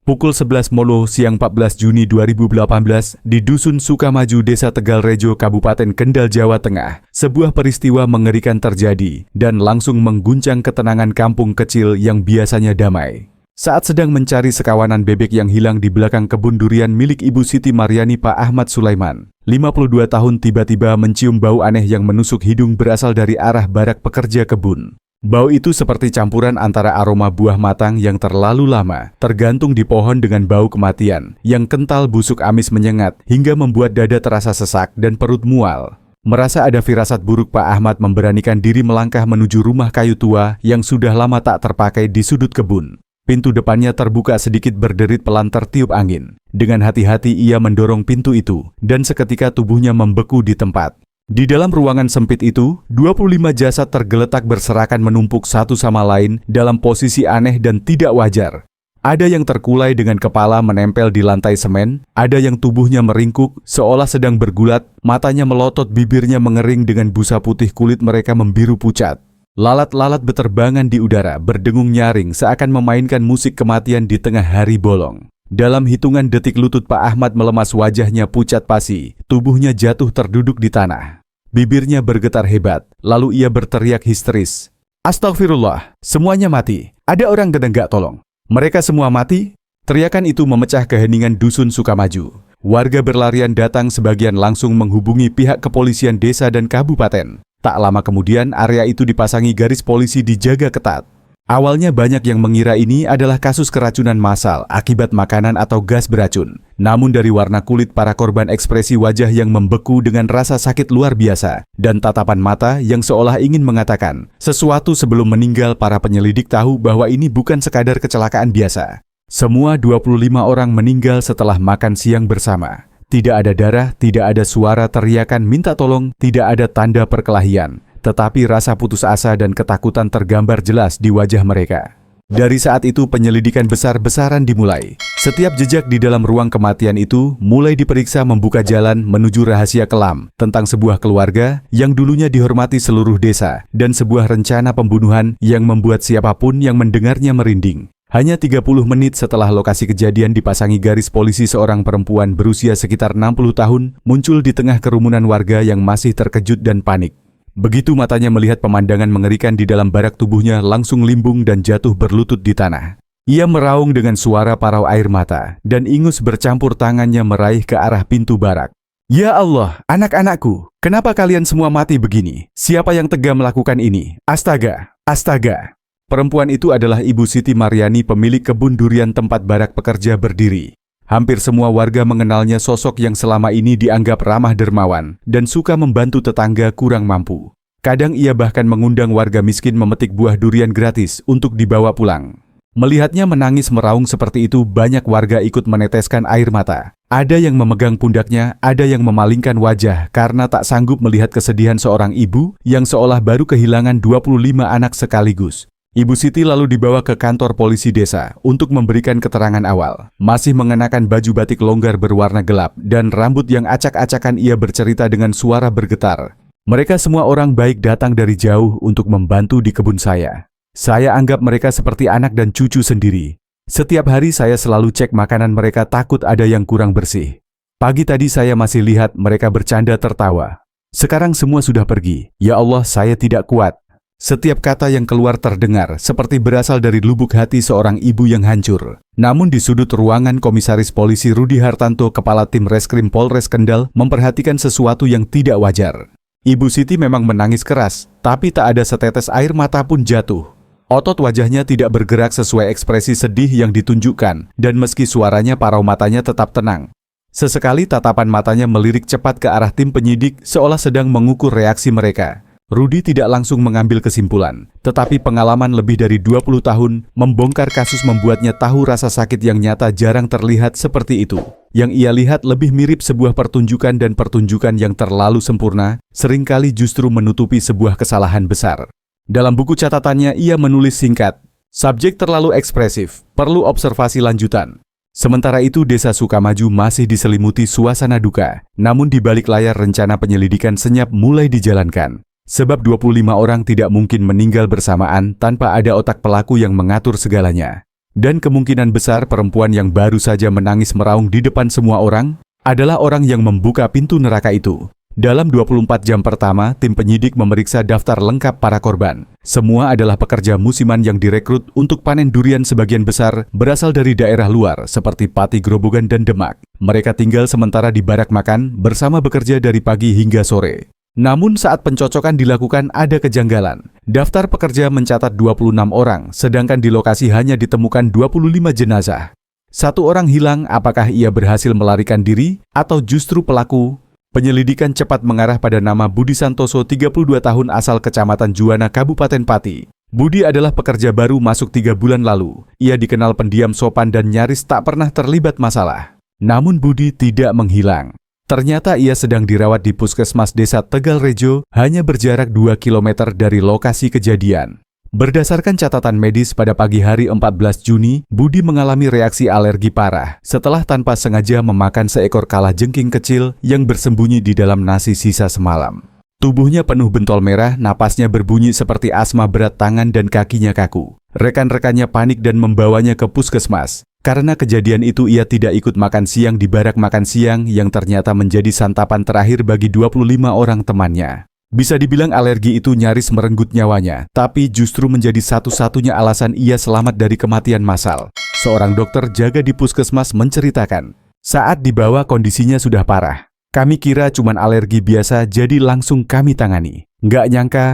Pukul 11 Molo siang 14 Juni 2018 di Dusun Sukamaju, Desa Tegal Rejo, Kabupaten Kendal, Jawa Tengah, sebuah peristiwa mengerikan terjadi dan langsung mengguncang ketenangan kampung kecil yang biasanya damai. Saat sedang mencari sekawanan bebek yang hilang di belakang kebun durian milik Ibu Siti Maryani, Pak Ahmad Sulaiman, 52 tahun, tiba-tiba mencium bau aneh yang menusuk hidung berasal dari arah barak pekerja kebun. Bau itu seperti campuran antara aroma buah matang yang terlalu lama tergantung di pohon dengan bau kematian yang kental, busuk, amis, menyengat hingga membuat dada terasa sesak dan perut mual. Merasa ada firasat buruk, Pak Ahmad memberanikan diri melangkah menuju rumah kayu tua yang sudah lama tak terpakai di sudut kebun. Pintu depannya terbuka sedikit berderit pelan tertiup angin. Dengan hati-hati ia mendorong pintu itu dan seketika tubuhnya membeku di tempat. Di dalam ruangan sempit itu, 25 jasad tergeletak berserakan menumpuk satu sama lain dalam posisi aneh dan tidak wajar. Ada yang terkulai dengan kepala menempel di lantai semen, ada yang tubuhnya meringkuk seolah sedang bergulat, matanya melotot, bibirnya mengering dengan busa putih, kulit mereka membiru pucat. Lalat-lalat beterbangan di udara, berdengung nyaring seakan memainkan musik kematian di tengah hari bolong. Dalam hitungan detik lutut Pak Ahmad melemas, wajahnya pucat pasi, tubuhnya jatuh terduduk di tanah. Bibirnya bergetar hebat, lalu ia berteriak histeris. "Astagfirullah, semuanya mati. Ada orang gedeng gak tolong? Mereka semua mati?" Teriakan itu memecah keheningan Dusun Sukamaju. Warga berlarian datang, sebagian langsung menghubungi pihak kepolisian desa dan kabupaten. Tak lama kemudian area itu dipasangi garis polisi dijaga ketat. Awalnya banyak yang mengira ini adalah kasus keracunan massal akibat makanan atau gas beracun. Namun dari warna kulit para korban, ekspresi wajah yang membeku dengan rasa sakit luar biasa, dan tatapan mata yang seolah ingin mengatakan sesuatu sebelum meninggal, para penyelidik tahu bahwa ini bukan sekadar kecelakaan biasa. Semua 25 orang meninggal setelah makan siang bersama. Tidak ada darah, tidak ada suara teriakan minta tolong, tidak ada tanda perkelahian. Tetapi rasa putus asa dan ketakutan tergambar jelas di wajah mereka. Dari saat itu penyelidikan besar-besaran dimulai. Setiap jejak di dalam ruang kematian itu mulai diperiksa, membuka jalan menuju rahasia kelam tentang sebuah keluarga yang dulunya dihormati seluruh desa dan sebuah rencana pembunuhan yang membuat siapapun yang mendengarnya merinding. Hanya 30 menit setelah lokasi kejadian dipasangi garis polisi, seorang perempuan berusia sekitar 60 tahun muncul di tengah kerumunan warga yang masih terkejut dan panik. Begitu matanya melihat pemandangan mengerikan di dalam barak, tubuhnya langsung limbung dan jatuh berlutut di tanah. Ia meraung dengan suara parau air mata dan ingus bercampur, tangannya meraih ke arah pintu barak. "Ya Allah, anak-anakku, kenapa kalian semua mati begini? Siapa yang tega melakukan ini? Astaga, astaga." Perempuan itu adalah Ibu Siti Maryani, pemilik kebun durian tempat barak pekerja berdiri. Hampir semua warga mengenalnya, sosok yang selama ini dianggap ramah dermawan dan suka membantu tetangga kurang mampu. Kadang ia bahkan mengundang warga miskin memetik buah durian gratis untuk dibawa pulang. Melihatnya menangis meraung seperti itu, banyak warga ikut meneteskan air mata. Ada yang memegang pundaknya, ada yang memalingkan wajah karena tak sanggup melihat kesedihan seorang ibu yang seolah baru kehilangan 25 anak sekaligus. Ibu Siti lalu dibawa ke kantor polisi desa untuk memberikan keterangan awal. Masih mengenakan baju batik longgar berwarna gelap dan rambut yang acak-acakan, ia bercerita dengan suara bergetar. "Mereka semua orang baik, datang dari jauh untuk membantu di kebun saya. Saya anggap mereka seperti anak dan cucu sendiri. Setiap hari saya selalu cek makanan mereka, takut ada yang kurang bersih. Pagi tadi saya masih lihat mereka bercanda tertawa. Sekarang semua sudah pergi. Ya Allah, saya tidak kuat." Setiap kata yang keluar terdengar seperti berasal dari lubuk hati seorang ibu yang hancur. Namun di sudut ruangan, Komisaris Polisi Rudi Hartanto, Kepala Tim Reskrim Polres Kendal, memperhatikan sesuatu yang tidak wajar. Ibu Siti memang menangis keras, tapi tak ada setetes air mata pun jatuh. Otot wajahnya tidak bergerak sesuai ekspresi sedih yang ditunjukkan, dan meski suaranya, parau matanya tetap tenang. Sesekali tatapan matanya melirik cepat ke arah tim penyidik seolah sedang mengukur reaksi mereka. Rudi tidak langsung mengambil kesimpulan, tetapi pengalaman lebih dari 20 tahun membongkar kasus membuatnya tahu rasa sakit yang nyata jarang terlihat seperti itu. Yang ia lihat lebih mirip sebuah pertunjukan, dan pertunjukan yang terlalu sempurna seringkali justru menutupi sebuah kesalahan besar. Dalam buku catatannya ia menulis singkat, "Subjek terlalu ekspresif, perlu observasi lanjutan." Sementara itu Desa Sukamaju masih diselimuti suasana duka, namun di balik layar rencana penyelidikan senyap mulai dijalankan. Sebab 25 orang tidak mungkin meninggal bersamaan tanpa ada otak pelaku yang mengatur segalanya. Dan kemungkinan besar perempuan yang baru saja menangis meraung di depan semua orang adalah orang yang membuka pintu neraka itu. Dalam 24 jam pertama, tim penyidik memeriksa daftar lengkap para korban. Semua adalah pekerja musiman yang direkrut untuk panen durian, sebagian besar berasal dari daerah luar seperti Pati, Grobogan, dan Demak. Mereka tinggal sementara di barak makan bersama bekerja dari pagi hingga sore. Namun saat pencocokan dilakukan ada kejanggalan. Daftar pekerja mencatat 26 orang, sedangkan di lokasi hanya ditemukan 25 jenazah. Satu orang hilang, apakah ia berhasil melarikan diri atau justru pelaku? Penyelidikan cepat mengarah pada nama Budi Santoso, 32 tahun, asal Kecamatan Juwana, Kabupaten Pati. Budi adalah pekerja baru masuk 3 bulan lalu. Ia dikenal pendiam, sopan, dan nyaris tak pernah terlibat masalah. Namun Budi tidak menghilang. Ternyata ia sedang dirawat di Puskesmas Desa Tegal Rejo, hanya berjarak 2 km dari lokasi kejadian. Berdasarkan catatan medis, pada pagi hari 14 Juni, Budi mengalami reaksi alergi parah setelah tanpa sengaja memakan seekor kalajengking kecil yang bersembunyi di dalam nasi sisa semalam. Tubuhnya penuh bentol merah, napasnya berbunyi seperti asma berat, tangan dan kakinya kaku. Rekan-rekannya panik dan membawanya ke puskesmas. Karena kejadian itu ia tidak ikut makan siang di barak makan siang yang ternyata menjadi santapan terakhir bagi 25 orang temannya. Bisa dibilang alergi itu nyaris merenggut nyawanya, tapi justru menjadi satu-satunya alasan ia selamat dari kematian massal. Seorang dokter jaga di puskesmas menceritakan, saat dibawa kondisinya sudah parah. Kami kira cuman alergi biasa, jadi langsung kami tangani. Nggak nyangka,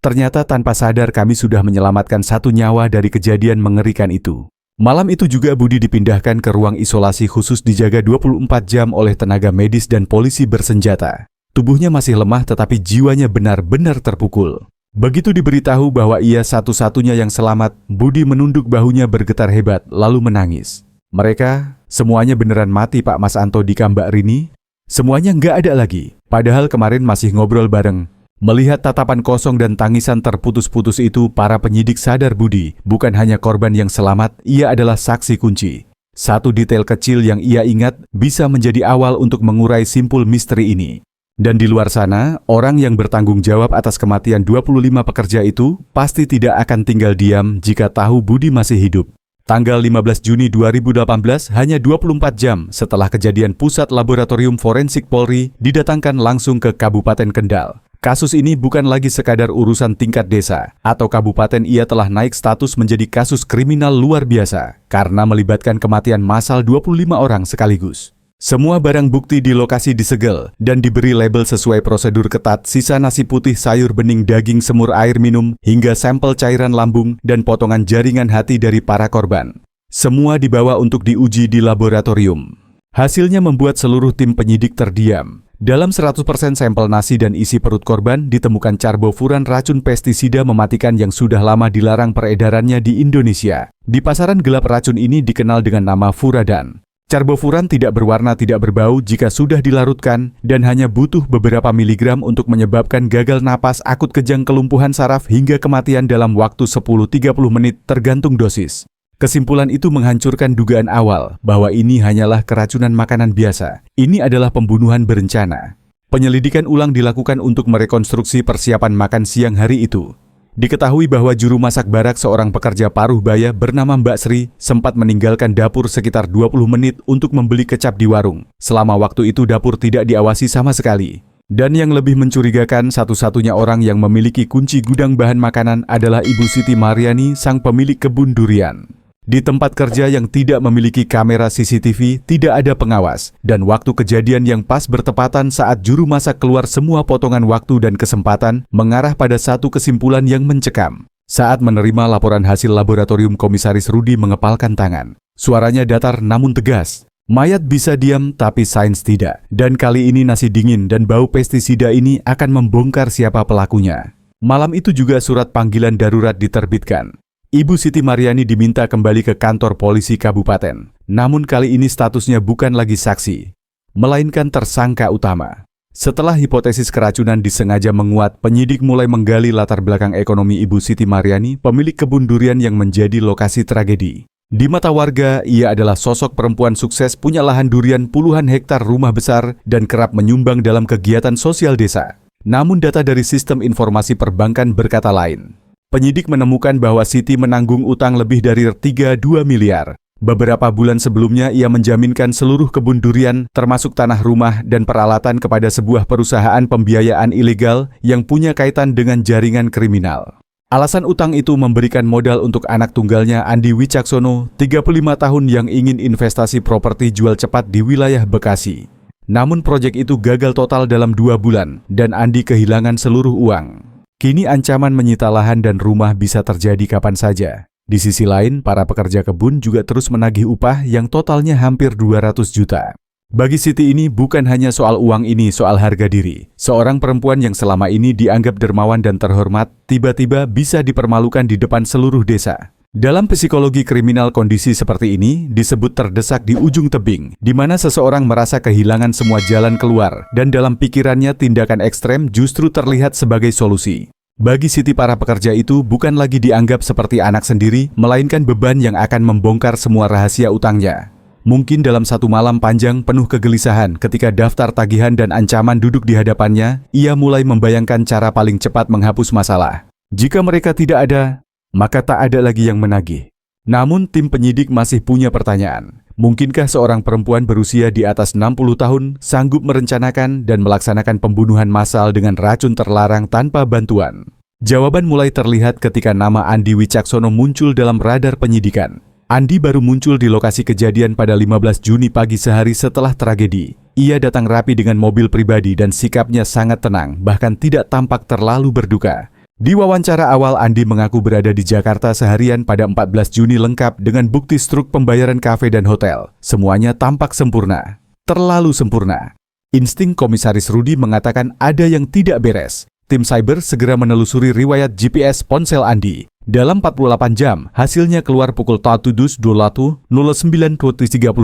ternyata tanpa sadar kami sudah menyelamatkan satu nyawa dari kejadian mengerikan itu. Malam itu juga Budi dipindahkan ke ruang isolasi khusus dijaga 24 jam oleh tenaga medis dan polisi bersenjata. Tubuhnya masih lemah tetapi jiwanya benar-benar terpukul. Begitu diberitahu bahwa ia satu-satunya yang selamat, Budi menunduk bahunya bergetar hebat lalu menangis. Mereka, semuanya beneran mati Pak Mas Anto di Mbak Rini? Semuanya nggak ada lagi, padahal kemarin masih ngobrol bareng. Melihat tatapan kosong dan tangisan terputus-putus itu, para penyidik sadar Budi bukan hanya korban yang selamat, ia adalah saksi kunci. Satu detail kecil yang ia ingat bisa menjadi awal untuk mengurai simpul misteri ini. Dan di luar sana, orang yang bertanggung jawab atas kematian 25 pekerja itu pasti tidak akan tinggal diam jika tahu Budi masih hidup. Tanggal 15 Juni 2018, hanya 24 jam setelah kejadian, Pusat Laboratorium Forensik Polri didatangkan langsung ke Kabupaten Kendal. Kasus ini bukan lagi sekadar urusan tingkat desa atau kabupaten, ia telah naik status menjadi kasus kriminal luar biasa karena melibatkan kematian massal 25 orang sekaligus. Semua barang bukti di lokasi disegel dan diberi label sesuai prosedur ketat, sisa nasi putih, sayur bening, daging, semur, air minum, hingga sampel cairan lambung dan potongan jaringan hati dari para korban. Semua dibawa untuk diuji di laboratorium. Hasilnya membuat seluruh tim penyidik terdiam. Dalam 100% sampel nasi dan isi perut korban ditemukan carbofuran, racun pestisida mematikan yang sudah lama dilarang peredarannya di Indonesia. Di pasaran gelap racun ini dikenal dengan nama furadan. Carbofuran tidak berwarna, tidak berbau jika sudah dilarutkan, dan hanya butuh beberapa miligram untuk menyebabkan gagal napas, akut kejang, kelumpuhan saraf, hingga kematian dalam waktu 10-30 menit tergantung dosis. Kesimpulan itu menghancurkan dugaan awal bahwa ini hanyalah keracunan makanan biasa. Ini adalah pembunuhan berencana. Penyelidikan ulang dilakukan untuk merekonstruksi persiapan makan siang hari itu. Diketahui bahwa juru masak barak, seorang pekerja paruh baya bernama Mbak Sri, sempat meninggalkan dapur sekitar 20 menit untuk membeli kecap di warung. Selama waktu itu dapur tidak diawasi sama sekali. Dan yang lebih mencurigakan, satu-satunya orang yang memiliki kunci gudang bahan makanan adalah Ibu Siti Mariani, sang pemilik kebun durian. Di tempat kerja yang tidak memiliki kamera CCTV, tidak ada pengawas, dan waktu kejadian yang pas bertepatan saat juru masak keluar, semua potongan waktu dan kesempatan mengarah pada satu kesimpulan yang mencekam. Saat menerima laporan hasil laboratorium, Komisaris Rudi mengepalkan tangan. Suaranya datar namun tegas. Mayat bisa diam, tapi sains tidak. Dan kali ini nasi dingin dan bau pestisida ini akan membongkar siapa pelakunya. Malam itu juga surat panggilan darurat diterbitkan. Ibu Siti Mariani diminta kembali ke kantor polisi kabupaten. Namun kali ini statusnya bukan lagi saksi, melainkan tersangka utama. Setelah hipotesis keracunan disengaja menguat, penyidik mulai menggali latar belakang ekonomi Ibu Siti Mariani, pemilik kebun durian yang menjadi lokasi tragedi. Di mata warga, ia adalah sosok perempuan sukses, punya lahan durian puluhan hektar, rumah besar, dan kerap menyumbang dalam kegiatan sosial desa. Namun data dari sistem informasi perbankan berkata lain. Penyidik menemukan bahwa Siti menanggung utang lebih dari 32 miliar. Beberapa bulan sebelumnya ia menjaminkan seluruh kebun durian termasuk tanah rumah dan peralatan kepada sebuah perusahaan pembiayaan ilegal yang punya kaitan dengan jaringan kriminal. Alasan utang itu memberikan modal untuk anak tunggalnya Andi Wicaksono, 35 tahun yang ingin investasi properti jual cepat di wilayah Bekasi. Namun proyek itu gagal total dalam 2 bulan dan Andi kehilangan seluruh uang. Kini ancaman menyita lahan dan rumah bisa terjadi kapan saja. Di sisi lain, para pekerja kebun juga terus menagih upah yang totalnya hampir 200 juta. Bagi Siti ini bukan hanya soal uang, ini soal harga diri. Seorang perempuan yang selama ini dianggap dermawan dan terhormat, tiba-tiba bisa dipermalukan di depan seluruh desa. Dalam psikologi kriminal, kondisi seperti ini disebut terdesak di ujung tebing, di mana seseorang merasa kehilangan semua jalan keluar, dan dalam pikirannya tindakan ekstrem justru terlihat sebagai solusi. Bagi Siti, para pekerja itu bukan lagi dianggap seperti anak sendiri, melainkan beban yang akan membongkar semua rahasia utangnya. Mungkin dalam satu malam panjang penuh kegelisahan ketika daftar tagihan dan ancaman duduk di hadapannya, ia mulai membayangkan cara paling cepat menghapus masalah. Jika mereka tidak ada, maka tak ada lagi yang menagih. Namun tim penyidik masih punya pertanyaan. Mungkinkah seorang perempuan berusia di atas 60 tahun sanggup merencanakan dan melaksanakan pembunuhan massal dengan racun terlarang tanpa bantuan? Jawaban mulai terlihat ketika nama Andi Wicaksono muncul dalam radar penyidikan. Andi baru muncul di lokasi kejadian pada 15 Juni pagi, sehari setelah tragedi. Ia datang rapi dengan mobil pribadi dan sikapnya sangat tenang, bahkan tidak tampak terlalu berduka. Di wawancara awal, Andi mengaku berada di Jakarta seharian pada 14 Juni lengkap dengan bukti struk pembayaran kafe dan hotel. Semuanya tampak sempurna. Terlalu sempurna. Insting Komisaris Rudi mengatakan ada yang tidak beres. Tim cyber segera menelusuri riwayat GPS ponsel Andi. Dalam 48 jam, hasilnya keluar pukul 7.09.30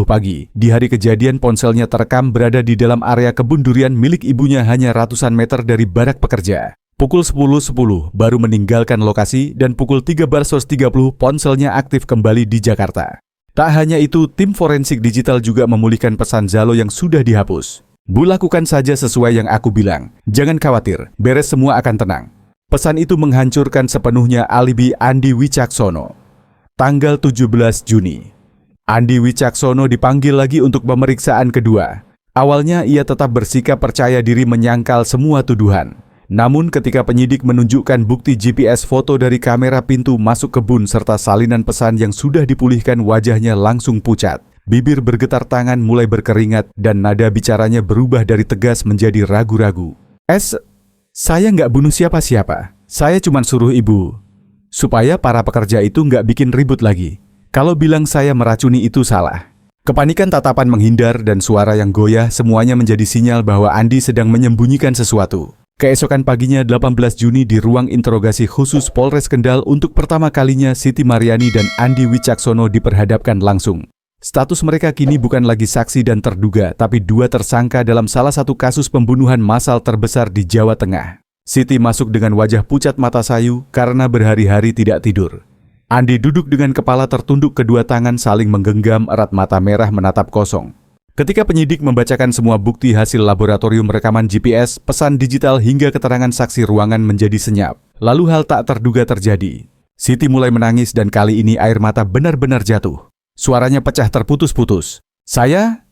pagi. Di hari kejadian, ponselnya terekam berada di dalam area kebun durian milik ibunya hanya ratusan meter dari barak pekerja. Pukul 10.10 baru meninggalkan lokasi dan pukul 13.30 ponselnya aktif kembali di Jakarta. Tak hanya itu, tim forensik digital juga memulihkan pesan Zalo yang sudah dihapus. Bu, lakukan saja sesuai yang aku bilang. Jangan khawatir, beres semua akan tenang. Pesan itu menghancurkan sepenuhnya alibi Andi Wicaksono. Tanggal 17 Juni, Andi Wicaksono dipanggil lagi untuk pemeriksaan kedua. Awalnya ia tetap bersikap percaya diri menyangkal semua tuduhan. Namun ketika penyidik menunjukkan bukti GPS foto dari kamera pintu masuk kebun serta salinan pesan yang sudah dipulihkan, wajahnya langsung pucat. Bibir bergetar, tangan mulai berkeringat, dan nada bicaranya berubah dari tegas menjadi ragu-ragu. Saya nggak bunuh siapa-siapa. Saya cuma suruh ibu supaya para pekerja itu nggak bikin ribut lagi. Kalau bilang saya meracuni itu salah. Kepanikan, tatapan menghindar, dan suara yang goyah semuanya menjadi sinyal bahwa Andi sedang menyembunyikan sesuatu. Keesokan paginya 18 Juni di ruang interogasi khusus Polres Kendal untuk pertama kalinya Siti Mariani dan Andi Wicaksono diperhadapkan langsung. Status mereka kini bukan lagi saksi dan terduga, tapi dua tersangka dalam salah satu kasus pembunuhan massal terbesar di Jawa Tengah. Siti masuk dengan wajah pucat mata sayu karena berhari-hari tidak tidur. Andi duduk dengan kepala tertunduk, kedua tangan saling menggenggam erat, mata merah menatap kosong. Ketika penyidik membacakan semua bukti hasil laboratorium rekaman GPS, pesan digital hingga keterangan saksi, ruangan menjadi senyap. Lalu hal tak terduga terjadi. Siti mulai menangis dan kali ini air mata benar-benar jatuh. Suaranya pecah terputus-putus. Saya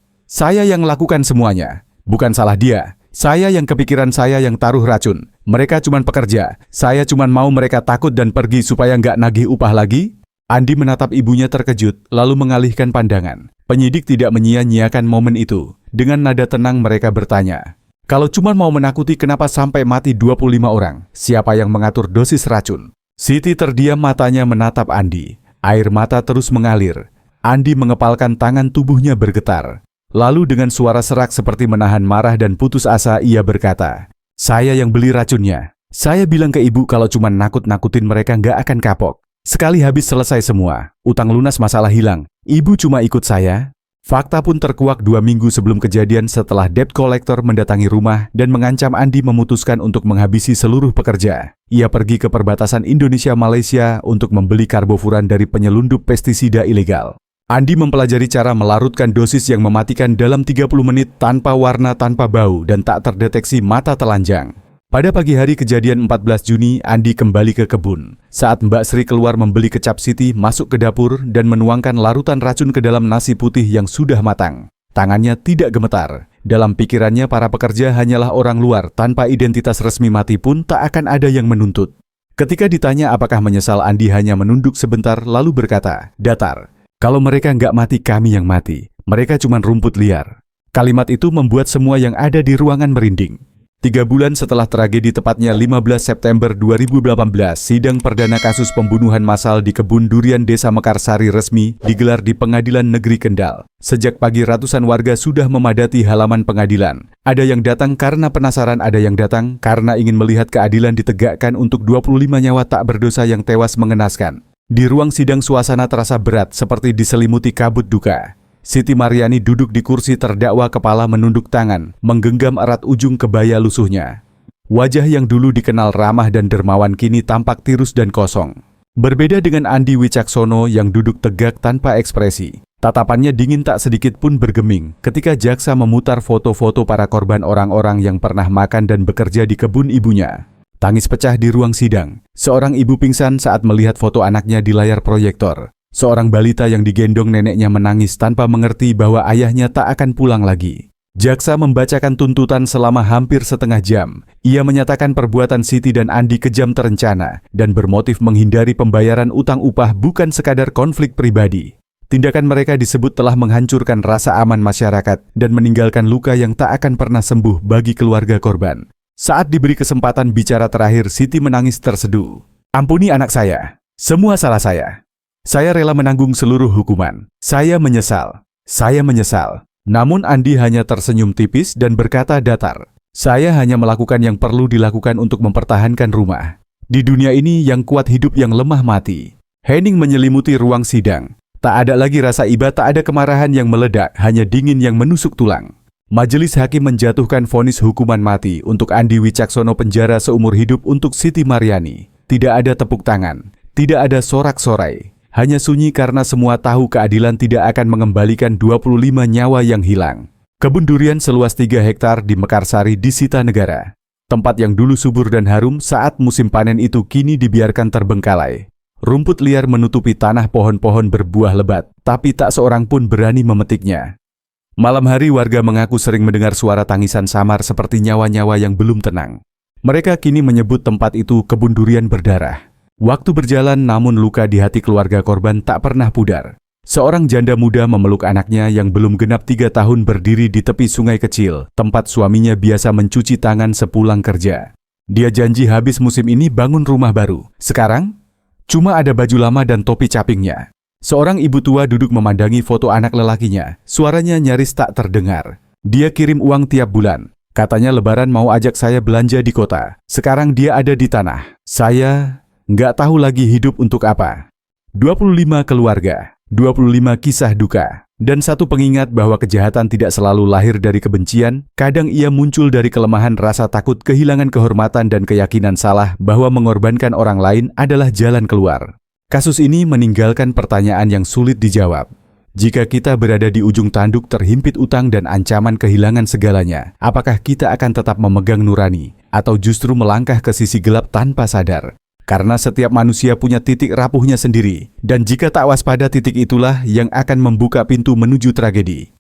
yang lakukan semuanya. Bukan salah dia. Saya yang kepikiran, saya yang taruh racun. Mereka cuma pekerja. Saya cuma mau mereka takut dan pergi supaya nggak nagih upah lagi. Andi menatap ibunya terkejut, lalu mengalihkan pandangan. Penyidik tidak menyia-nyiakan momen itu. Dengan nada tenang mereka bertanya, kalau cuma mau menakuti, kenapa sampai mati 25 orang? Siapa yang mengatur dosis racun? Siti terdiam, matanya menatap Andi. Air mata terus mengalir. Andi mengepalkan tangan, tubuhnya bergetar. Lalu dengan suara serak seperti menahan marah dan putus asa, ia berkata, saya yang beli racunnya. Saya bilang ke ibu kalau cuma nakut-nakutin mereka nggak akan kapok. Sekali habis selesai semua, utang lunas, masalah hilang. Ibu cuma ikut saya. Fakta pun terkuak 2 minggu sebelum kejadian setelah debt collector mendatangi rumah dan mengancam Andi memutuskan untuk menghabisi seluruh pekerja. Ia pergi ke perbatasan Indonesia-Malaysia untuk membeli karbofuran dari penyelundup pestisida ilegal. Andi mempelajari cara melarutkan dosis yang mematikan dalam 30 menit tanpa warna, tanpa bau, dan tak terdeteksi mata telanjang. Pada pagi hari kejadian 14 Juni, Andi kembali ke kebun. Saat Mbak Sri keluar membeli kecap Siti, masuk ke dapur dan menuangkan larutan racun ke dalam nasi putih yang sudah matang. Tangannya tidak gemetar. Dalam pikirannya, para pekerja hanyalah orang luar, tanpa identitas resmi. Mati pun tak akan ada yang menuntut. Ketika ditanya apakah menyesal, Andi hanya menunduk sebentar lalu berkata, "Datar, kalau mereka nggak mati, kami yang mati. Mereka cuma rumput liar." Kalimat itu membuat semua yang ada di ruangan merinding. 3 bulan setelah tragedi, tepatnya 15 September 2018, sidang perdana kasus pembunuhan massal di kebun durian Desa Mekarsari resmi digelar di Pengadilan Negeri Kendal. Sejak pagi ratusan warga sudah memadati halaman pengadilan. Ada yang datang karena penasaran, ada yang datang karena ingin melihat keadilan ditegakkan untuk 25 nyawa tak berdosa yang tewas mengenaskan. Di ruang sidang suasana terasa berat seperti diselimuti kabut duka. Siti Maryani duduk di kursi terdakwa, kepala menunduk tangan, menggenggam erat ujung kebaya lusuhnya. Wajah yang dulu dikenal ramah dan dermawan kini tampak tirus dan kosong. Berbeda dengan Andi Wicaksono yang duduk tegak tanpa ekspresi. Tatapannya dingin, tak sedikit pun bergeming ketika jaksa memutar foto-foto para korban, orang-orang yang pernah makan dan bekerja di kebun ibunya. Tangis pecah di ruang sidang. Seorang ibu pingsan saat melihat foto anaknya di layar proyektor. Seorang balita yang digendong neneknya menangis tanpa mengerti bahwa ayahnya tak akan pulang lagi. Jaksa membacakan tuntutan selama hampir setengah jam. Ia menyatakan perbuatan Siti dan Andi kejam, terencana, dan bermotif menghindari pembayaran utang upah, bukan sekadar konflik pribadi. Tindakan mereka disebut telah menghancurkan rasa aman masyarakat dan meninggalkan luka yang tak akan pernah sembuh bagi keluarga korban. Saat diberi kesempatan bicara terakhir, Siti menangis terseduh. "Ampuni anak saya. Semua salah saya. Saya rela menanggung seluruh hukuman. Saya menyesal. Saya menyesal." Namun Andi hanya tersenyum tipis dan berkata datar, "Saya hanya melakukan yang perlu dilakukan untuk mempertahankan rumah. Di dunia ini yang kuat hidup, yang lemah mati." Hening menyelimuti ruang sidang. Tak ada lagi rasa iba, tak ada kemarahan yang meledak, hanya dingin yang menusuk tulang. Majelis hakim menjatuhkan vonis hukuman mati untuk Andi Wicaksono, penjara seumur hidup untuk Siti Maryani. Tidak ada tepuk tangan, tidak ada sorak-sorai. Hanya sunyi karena semua tahu keadilan tidak akan mengembalikan 25 nyawa yang hilang. Kebun durian seluas 3 hektar di Mekarsari disita negara. Tempat yang dulu subur dan harum saat musim panen itu kini dibiarkan terbengkalai. Rumput liar menutupi tanah, pohon-pohon berbuah lebat, tapi tak seorang pun berani memetiknya. Malam hari warga mengaku sering mendengar suara tangisan samar seperti nyawa-nyawa yang belum tenang. Mereka kini menyebut tempat itu kebun durian berdarah. Waktu berjalan, namun luka di hati keluarga korban tak pernah pudar. Seorang janda muda memeluk anaknya yang belum genap 3 tahun berdiri di tepi sungai kecil, tempat suaminya biasa mencuci tangan sepulang kerja. Dia janji habis musim ini bangun rumah baru. Sekarang, cuma ada baju lama dan topi capingnya. Seorang ibu tua duduk memandangi foto anak lelakinya. Suaranya nyaris tak terdengar. Dia kirim uang tiap bulan. Katanya lebaran mau ajak saya belanja di kota. Sekarang dia ada di tanah. Saya nggak tahu lagi hidup untuk apa. 25 keluarga, 25 kisah duka, dan satu pengingat bahwa kejahatan tidak selalu lahir dari kebencian. Kadang ia muncul dari kelemahan, rasa takut, kehilangan kehormatan, dan keyakinan salah bahwa mengorbankan orang lain adalah jalan keluar. Kasus ini meninggalkan pertanyaan yang sulit dijawab. Jika kita berada di ujung tanduk, terhimpit utang dan ancaman kehilangan segalanya, apakah kita akan tetap memegang nurani, atau justru melangkah ke sisi gelap tanpa sadar? Karena setiap manusia punya titik rapuhnya sendiri, dan jika tak waspada, titik itulah yang akan membuka pintu menuju tragedi.